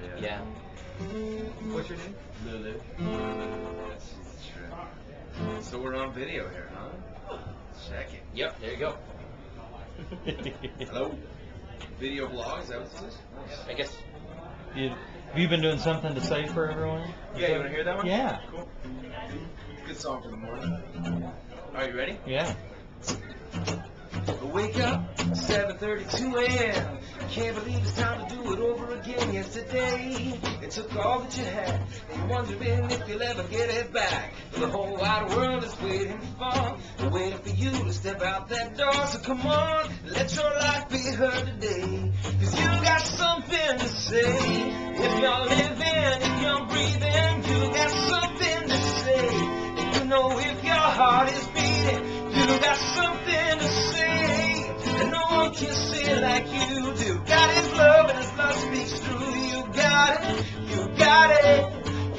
sure, yeah. What's your name? Lulu. That's true. So we're on video here, huh? Check it. Yep, there you go. Hello. Video blog, is that what this is? Nice. I guess. Have you been doing something to say for everyone? Yeah, you want to hear that one? Yeah. Cool. Good song for the morning. Are you ready? Yeah. Wake up, 7:32 a.m. Can't believe it's time to do it over again. Yesterday, it took all that you had, and you're wondering if you'll ever get it back. But the whole wide world is waiting waiting for you to step out that door. So come on, let your life be heard today, 'cause you got something to say. If you're living, if you're breathing, you got something to say. And you know if your heart is beating, you got something to say. And no one can say it like you do. God is love and His love speaks through. You got it, you got it,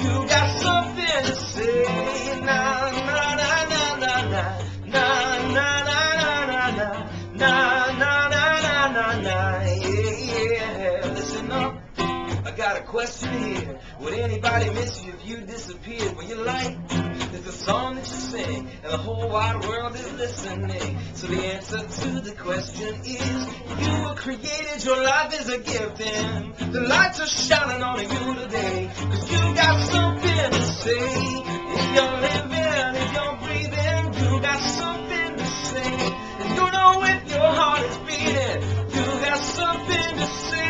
you got something to say. Na na na na na na na na na na na na na na na. Yeah, listen up. I got a question here. Would anybody miss you if you disappeared? Well, your light is the song that you sing, and the whole wide world is listening. So the answer to the question is, you were created, your life is a gift, and the lights are shining on you today, 'cause you got something to say. If you're living, if you're breathing, you got something to say. And you know if your heart is beating, you got something to say.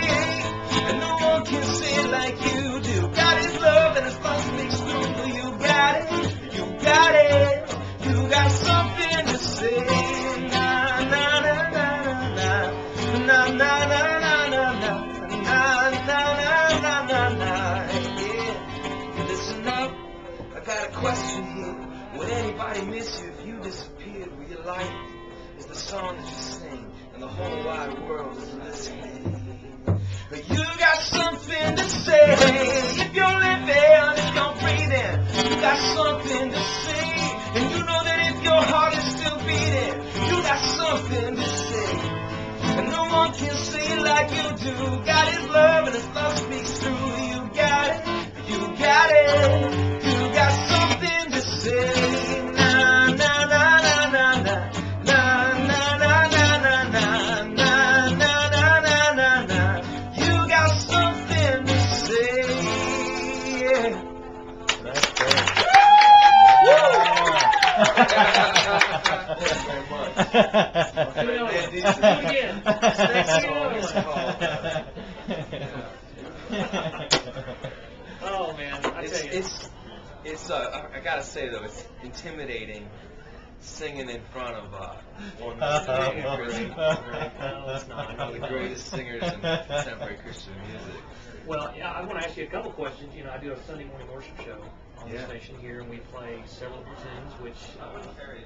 And no one can say it like you do. God is love and His love speaks through. You got it, you got it, you got something to say. Na na na na na na na na na na na na na na na. Yeah, listen up, I got a question here. Would anybody miss you if you disappeared? Well, your life is the song that you sing, and the whole wide world is listening. But you got something to say. If you're living, if you're breathing, you got something to say. And you know that if your heart is still beating, you got something to say. And no one can say it like you do. God is love and His love speaks through. You got it, you got it, you got something to say. Na na na na na na na na na na na na na na na na. You got something to say. That's great. Thanks very much. Do it again. Oh man, I tell you. It's I gotta say though, it's intimidating singing in front of one of the greatest singers in contemporary Christian music. Well, yeah, I want to ask you a couple questions. You know, I do a Sunday morning worship show on the station here, and we play several tunes which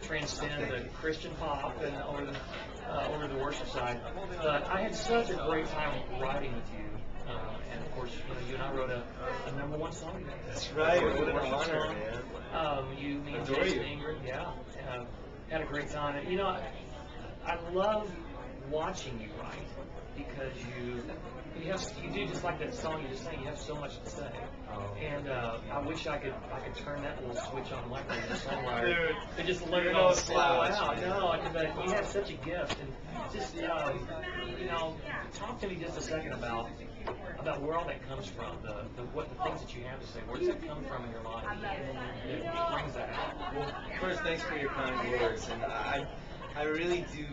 transcend the Christian pop and over the worship side. But I had such a great time writing with you. And of course, you and I wrote a #1 song together. That's right. What an honor, man. You, me, and Adore Jason you. Ingrid, had a great time. And, you know, I love watching you write because you do just like that song you just sang. You have so much to say, and I wish I could turn that little switch on like a songwriter to just let it all flow out. No, but you have such a gift, and just talk to me just a second about where all that comes from. The things that you have to say. Where does that come from in your life? That brings that out. Well, first, thanks for your kind words, and I really do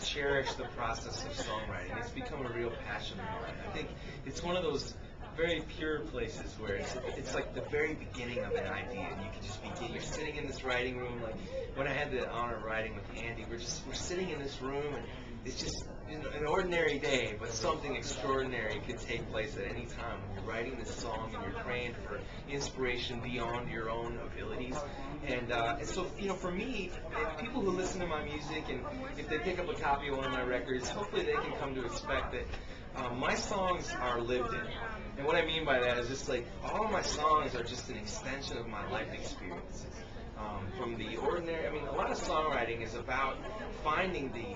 cherish the process of songwriting. It's become a real passion of mine. I think it's one of those very pure places where it's like the very beginning of an idea, and you can just begin. You're sitting in this writing room, like when I had the honor of writing with Andy, we're sitting in this room, and it's just an ordinary day, but something extraordinary could take place at any time when you're writing this song and you're praying for inspiration beyond your own abilities. And so, for me, people who listen to my music, and if they pick up a copy of one of my records, hopefully they can come to expect that my songs are lived in. And what I mean by that is just like all of my songs are just an extension of my life experiences. from the ordinary. I mean, a lot of songwriting is about finding the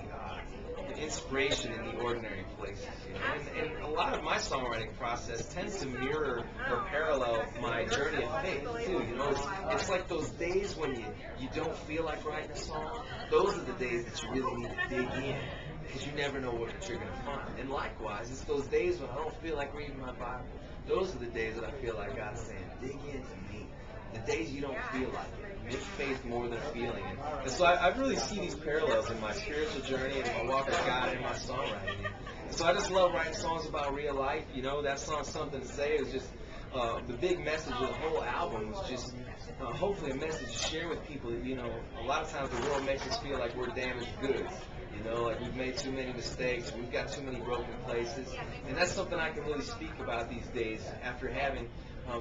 inspiration in the ordinary places, you know. And a lot of my songwriting process tends to mirror or parallel my journey of faith too. You know, it's like those days when you don't feel like writing a song. Those are the days that you really need to dig in, because you never know what you're going to find. And likewise, it's those days when I don't feel like reading my Bible. Those are the days that I feel like God's saying, dig into me. The days you don't feel like it, make faith more than feeling it. And so I really see these parallels in my spiritual journey and my walk with God and my songwriting. And so I just love writing songs about real life. You know, that song, Something to Say, is just the big message of the whole album was just hopefully a message to share with people that, you know, a lot of times the world makes us feel like we're damaged goods. You know, like we've made too many mistakes, we've got too many broken places, and that's something I can really speak about these days. After having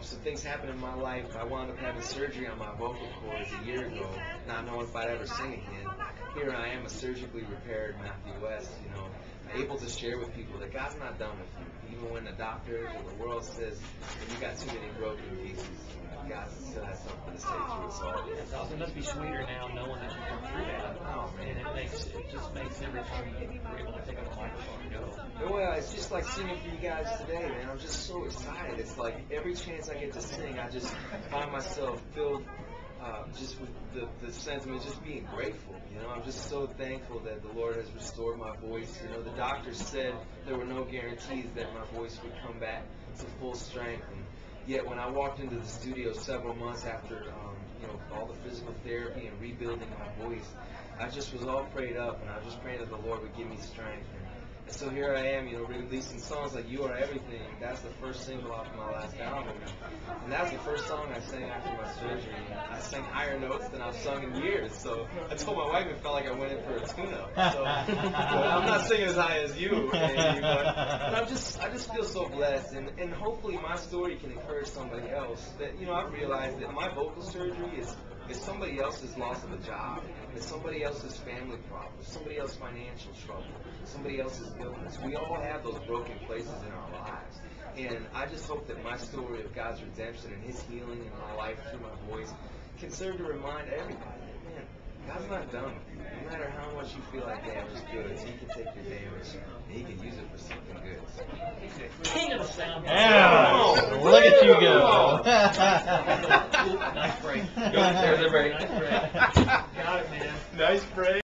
some things happen in my life, I wound up having surgery on my vocal cords a year ago, not knowing if I'd ever sing again. Here I am, a surgically repaired Matthew West, you know, able to share with people that God's not done with you. Even when the doctors or the world says that you got too many broken pieces, God still has something to say to us all. It must be sweeter now knowing that you come through that. Oh, man. And it just makes every time you're able to pick up a microphone and go. Well, it's just like singing for you guys today, man. I'm just so excited. It's like every chance I get to sing, I just find myself filled just with the sentiment, just being grateful. You know, I'm just so thankful that the Lord has restored my voice. You know, the doctors said there were no guarantees that my voice would come back to full strength. And yet when I walked into the studio several months after, you know, all the physical therapy and rebuilding my voice, I just was all prayed up, and I was just praying that the Lord would give me strength. And so here I am, you know, releasing songs like You Are Everything. That's the first single off my last album. And that's the first song I sang after my surgery. I sang higher notes than I've sung in years. So I told my wife it felt like I went in for a tune-up. So I'm not singing as high as you, Andy, but I just feel so blessed. And hopefully my story can encourage somebody else. That, you know, I've realized that my vocal surgery is somebody else's loss of a job, it's somebody else's family problems, somebody else's financial trouble, somebody else's illness. We all have those broken places in our lives. And I just hope that my story of God's redemption and His healing in my life through my voice can serve to remind everybody that, man, God's not done with you. No matter how much you feel like damaged goods, He can take your damage and He can use it for something good. King of the sound. Yeah. Look at you go. Nice break. There's a break. Nice break. Got it, man. Nice break.